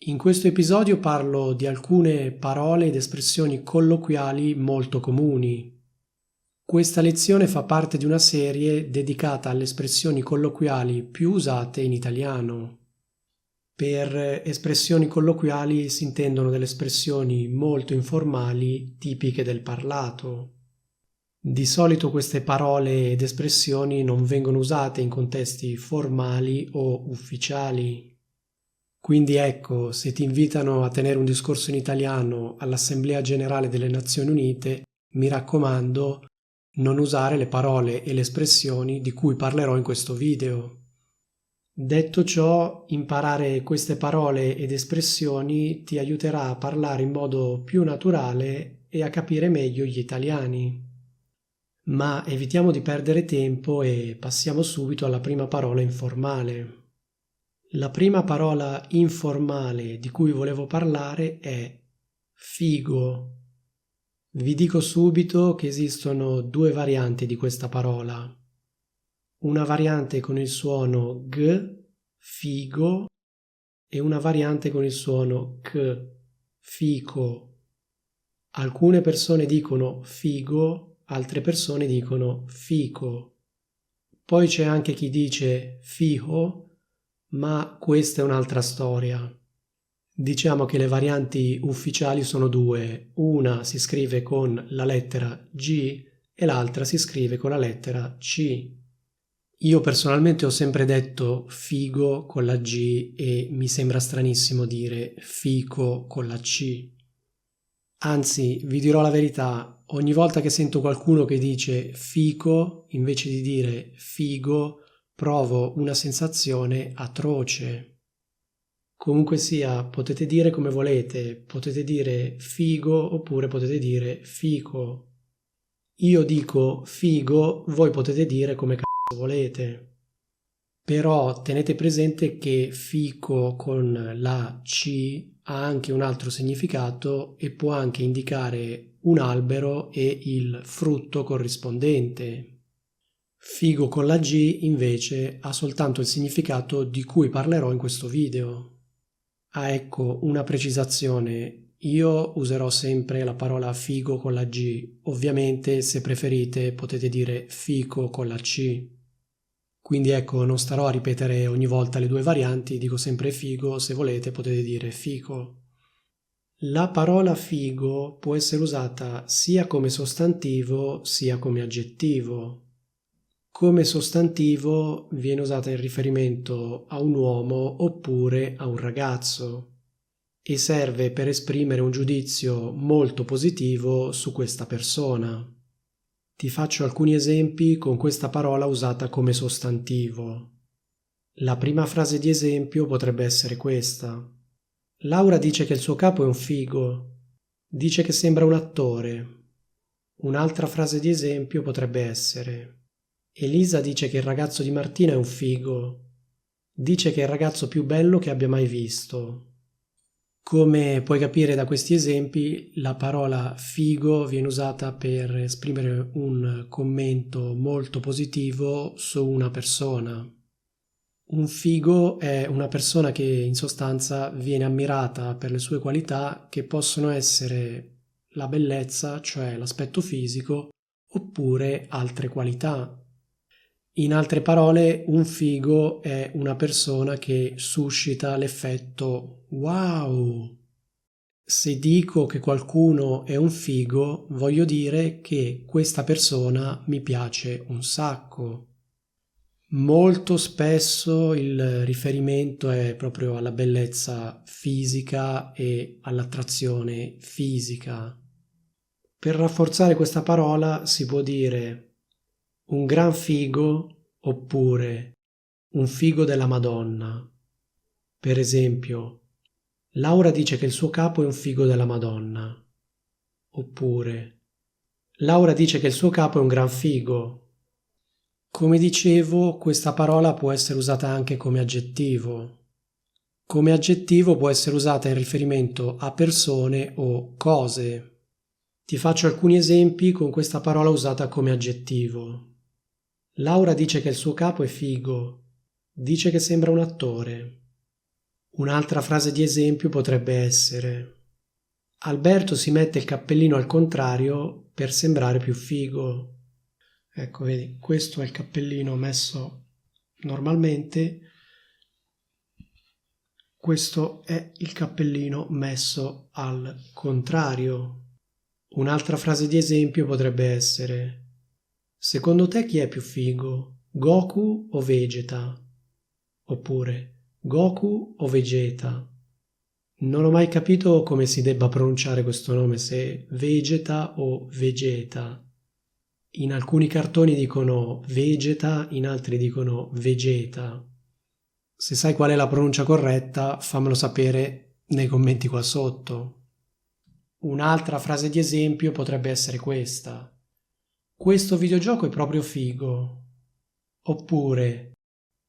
In questo episodio parlo di alcune parole ed espressioni colloquiali molto comuni. Questa lezione fa parte di una serie dedicata alle espressioni colloquiali più usate in italiano. Per espressioni colloquiali si intendono delle espressioni molto informali tipiche del parlato. Di solito queste parole ed espressioni non vengono usate in contesti formali o ufficiali. Quindi ecco, se ti invitano a tenere un discorso in italiano all'Assemblea Generale delle Nazioni Unite, mi raccomando, non usare le parole e le espressioni di cui parlerò in questo video. Detto ciò, imparare queste parole ed espressioni ti aiuterà a parlare in modo più naturale e a capire meglio gli italiani. Ma evitiamo di perdere tempo e passiamo subito alla prima parola informale. La prima parola informale di cui volevo parlare è figo. Vi dico subito che esistono due varianti di questa parola. Una variante con il suono g, figo, e una variante con il suono k, fico. Alcune persone dicono figo, altre persone dicono fico. Poi c'è anche chi dice fijo, ma questa è un'altra storia. Diciamo che le varianti ufficiali sono due, una si scrive con la lettera G e l'altra si scrive con la lettera C. Io personalmente ho sempre detto figo con la G e mi sembra stranissimo dire fico con la C. Anzi, vi dirò la verità, ogni volta che sento qualcuno che dice fico invece di dire figo, provo una sensazione atroce. Comunque sia, potete dire come volete, potete dire figo oppure potete dire fico. Io dico figo, voi potete dire come cazzo volete. Però tenete presente che fico con la C ha anche un altro significato e può anche indicare un albero e il frutto corrispondente. Figo con la G invece ha soltanto il significato di cui parlerò in questo video. Ah, ecco, una precisazione. Io userò sempre la parola figo con la G. Ovviamente, se preferite, potete dire fico con la C. Quindi ecco, non starò a ripetere ogni volta le due varianti, dico sempre figo, se volete potete dire fico. La parola figo può essere usata sia come sostantivo sia come aggettivo. Come sostantivo viene usata in riferimento a un uomo oppure a un ragazzo e serve per esprimere un giudizio molto positivo su questa persona. Ti faccio alcuni esempi con questa parola usata come sostantivo. La prima frase di esempio potrebbe essere questa. Laura dice che il suo capo è un figo. Dice che sembra un attore. Un'altra frase di esempio potrebbe essere. Elisa dice che il ragazzo di Martina è un figo. Dice che è il ragazzo più bello che abbia mai visto. Come puoi capire da questi esempi, la parola figo viene usata per esprimere un commento molto positivo su una persona. Un figo è una persona che in sostanza viene ammirata per le sue qualità che possono essere la bellezza, cioè l'aspetto fisico, oppure altre qualità. In altre parole, un figo è una persona che suscita l'effetto wow. Se dico che qualcuno è un figo, voglio dire che questa persona mi piace un sacco. Molto spesso il riferimento è proprio alla bellezza fisica e all'attrazione fisica. Per rafforzare questa parola si può dire un gran figo oppure un figo della Madonna. Per esempio, Laura dice che il suo capo è un figo della Madonna. Oppure, Laura dice che il suo capo è un gran figo. Come dicevo, questa parola può essere usata anche come aggettivo. Come aggettivo può essere usata in riferimento a persone o cose. Ti faccio alcuni esempi con questa parola usata come aggettivo. Laura dice che il suo capo è figo. Dice che sembra un attore. Un'altra frase di esempio potrebbe essere: Alberto si mette il cappellino al contrario per sembrare più figo. Ecco, vedi, questo è il cappellino messo normalmente, questo è il cappellino messo al contrario. Un'altra frase di esempio potrebbe essere: secondo te chi è più figo, Goku o Vegeta? Oppure Goku o Vegeta? Non ho mai capito come si debba pronunciare questo nome, se Vegeta o Vegeta. In alcuni cartoni dicono Vegeta, in altri dicono Vegeta. Se sai qual è la pronuncia corretta, fammelo sapere nei commenti qua sotto. Un'altra frase di esempio potrebbe essere questa: questo videogioco è proprio figo. Oppure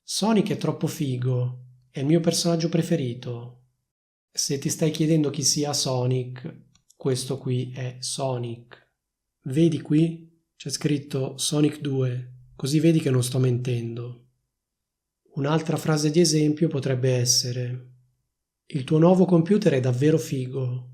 Sonic è troppo figo, è il mio personaggio preferito. Se ti stai chiedendo chi sia Sonic, questo qui è Sonic. Vedi qui? C'è scritto Sonic 2, così vedi che non sto mentendo. Un'altra frase di esempio potrebbe essere: il tuo nuovo computer è davvero figo.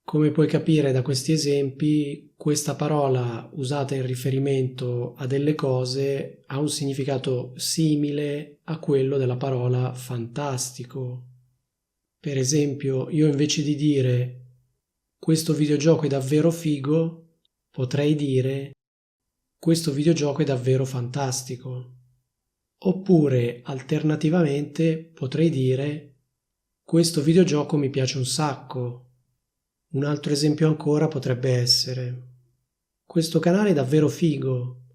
Come puoi capire da questi esempi, questa parola usata in riferimento a delle cose ha un significato simile a quello della parola fantastico. Per esempio, io invece di dire questo videogioco è davvero figo, potrei dire questo videogioco è davvero fantastico. Oppure, alternativamente, potrei dire questo videogioco mi piace un sacco. Un altro esempio ancora potrebbe essere: questo canale è davvero figo.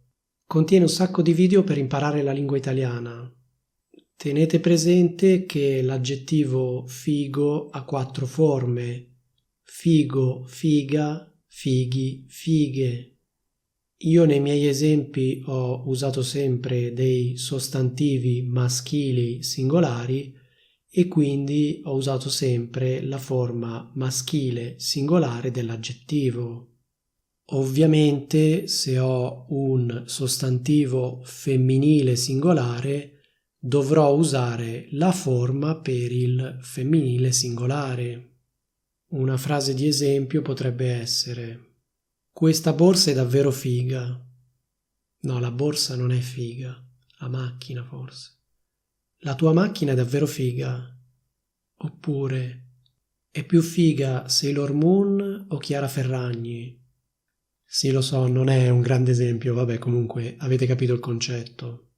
Contiene un sacco di video per imparare la lingua italiana. Tenete presente che l'aggettivo figo ha 4 forme: figo, figa, fighi, fighe. Io nei miei esempi ho usato sempre dei sostantivi maschili singolari e quindi ho usato sempre la forma maschile singolare dell'aggettivo. Ovviamente, se ho un sostantivo femminile singolare, dovrò usare la forma per il femminile singolare. Una frase di esempio potrebbe essere: questa borsa è davvero figa. No, la borsa non è figa, la macchina forse. La tua macchina è davvero figa. Oppure è più figa Sailor Moon o Chiara Ferragni? Sì, lo so, non è un grande esempio, vabbè, comunque avete capito il concetto.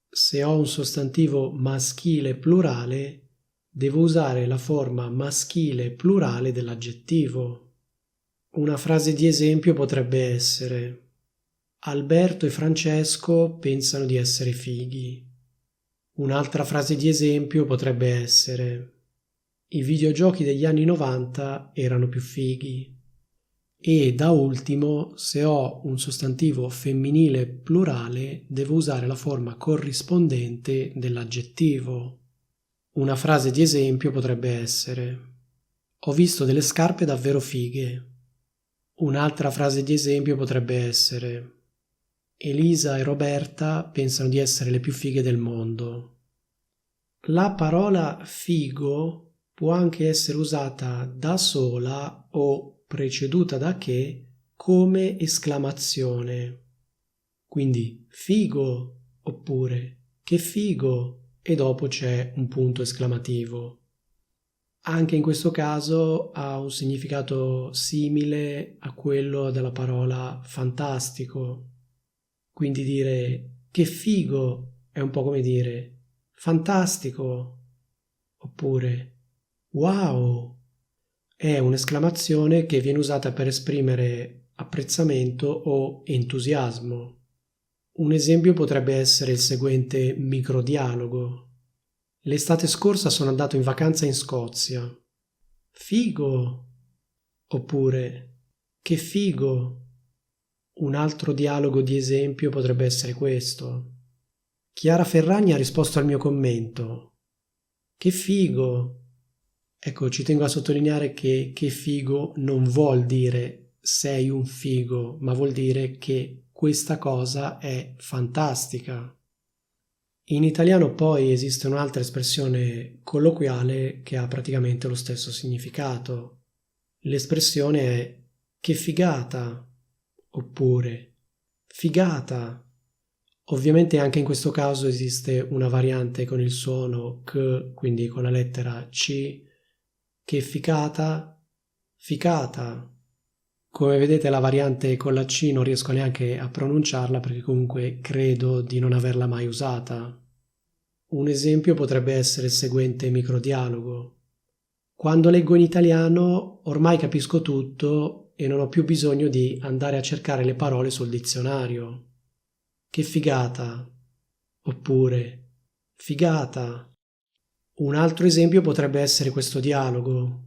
Se ho un sostantivo maschile plurale, devo usare la forma maschile plurale dell'aggettivo. Una frase di esempio potrebbe essere: Alberto e Francesco pensano di essere fighi. Un'altra frase di esempio potrebbe essere: i videogiochi degli anni 90 erano più fighi. E da ultimo, se ho un sostantivo femminile plurale, devo usare la forma corrispondente dell'aggettivo. Una frase di esempio potrebbe essere: ho visto delle scarpe davvero fighe. Un'altra frase di esempio potrebbe essere: Elisa e Roberta pensano di essere le più fighe del mondo. La parola figo può anche essere usata da sola o preceduta da che come esclamazione. Quindi figo oppure che figo e dopo c'è un punto esclamativo. Anche in questo caso ha un significato simile a quello della parola fantastico. Quindi dire che figo è un po' come dire fantastico, oppure wow. È un'esclamazione che viene usata per esprimere apprezzamento o entusiasmo. Un esempio potrebbe essere il seguente microdialogo. L'estate scorsa sono andato in vacanza in Scozia. Figo! Oppure che figo! Un altro dialogo di esempio potrebbe essere questo. Chiara Ferragni ha risposto al mio commento. Che figo! Ecco, ci tengo a sottolineare che figo non vuol dire sei un figo, ma vuol dire che questa cosa è fantastica. In italiano poi esiste un'altra espressione colloquiale che ha praticamente lo stesso significato. L'espressione è che figata oppure figata. Ovviamente anche in questo caso esiste una variante con il suono c, quindi con la lettera c, che ficata, ficata. Come vedete la variante con la C non riesco neanche a pronunciarla perché comunque credo di non averla mai usata. Un esempio potrebbe essere il seguente microdialogo. Quando leggo in italiano ormai capisco tutto e non ho più bisogno di andare a cercare le parole sul dizionario. Che figata! Oppure figata! Un altro esempio potrebbe essere questo dialogo.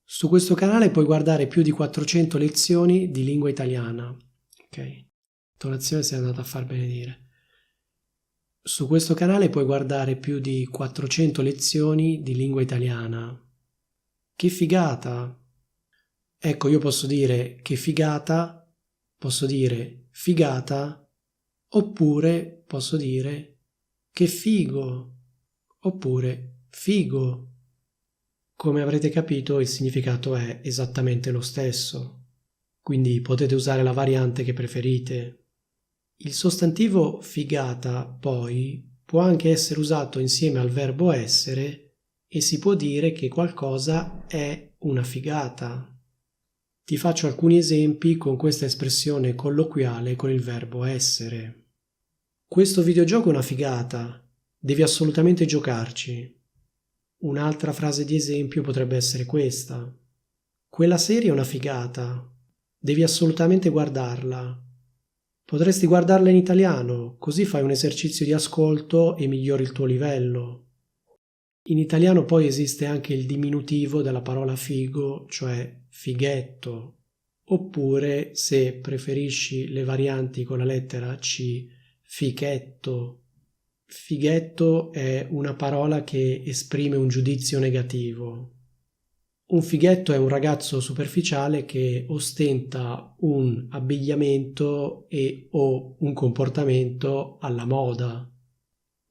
Su questo canale puoi guardare più di 400 lezioni di lingua italiana. Ok, intonazione si è andata a far benedire. Su questo canale puoi guardare più di 400 lezioni di lingua italiana. Che figata! Ecco, io posso dire che figata, posso dire figata, oppure posso dire che figo, oppure figo. Come avrete capito, il significato è esattamente lo stesso, quindi potete usare la variante che preferite. Il sostantivo figata, poi, può anche essere usato insieme al verbo essere e si può dire che qualcosa è una figata. Ti faccio alcuni esempi con questa espressione colloquiale con il verbo essere. Questo videogioco è una figata, devi assolutamente giocarci. Un'altra frase di esempio potrebbe essere questa. Quella serie è una figata, devi assolutamente guardarla. Potresti guardarla in italiano, così fai un esercizio di ascolto e migliori il tuo livello. In italiano poi esiste anche il diminutivo della parola figo, cioè fighetto, oppure, se preferisci le varianti con la lettera C, fichetto. Fighetto è una parola che esprime un giudizio negativo. Un fighetto è un ragazzo superficiale che ostenta un abbigliamento e o un comportamento alla moda.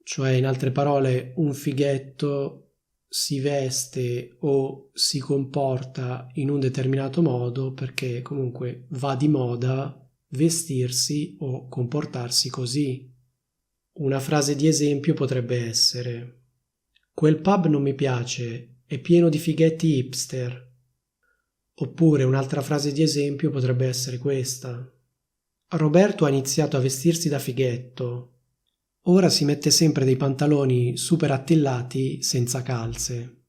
Cioè, in altre parole, un fighetto si veste o si comporta in un determinato modo perché comunque va di moda vestirsi o comportarsi così. Una frase di esempio potrebbe essere: quel pub non mi piace, è pieno di fighetti hipster. Oppure un'altra frase di esempio potrebbe essere questa: Roberto ha iniziato a vestirsi da fighetto. Ora si mette sempre dei pantaloni super attillati senza calze.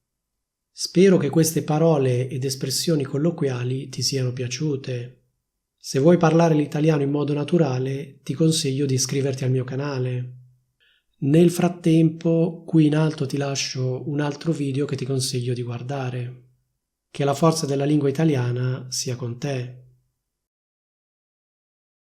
Spero che queste parole ed espressioni colloquiali ti siano piaciute. Se vuoi parlare l'italiano in modo naturale, ti consiglio di iscriverti al mio canale. Nel frattempo, qui in alto ti lascio un altro video che ti consiglio di guardare. Che la forza della lingua italiana sia con te.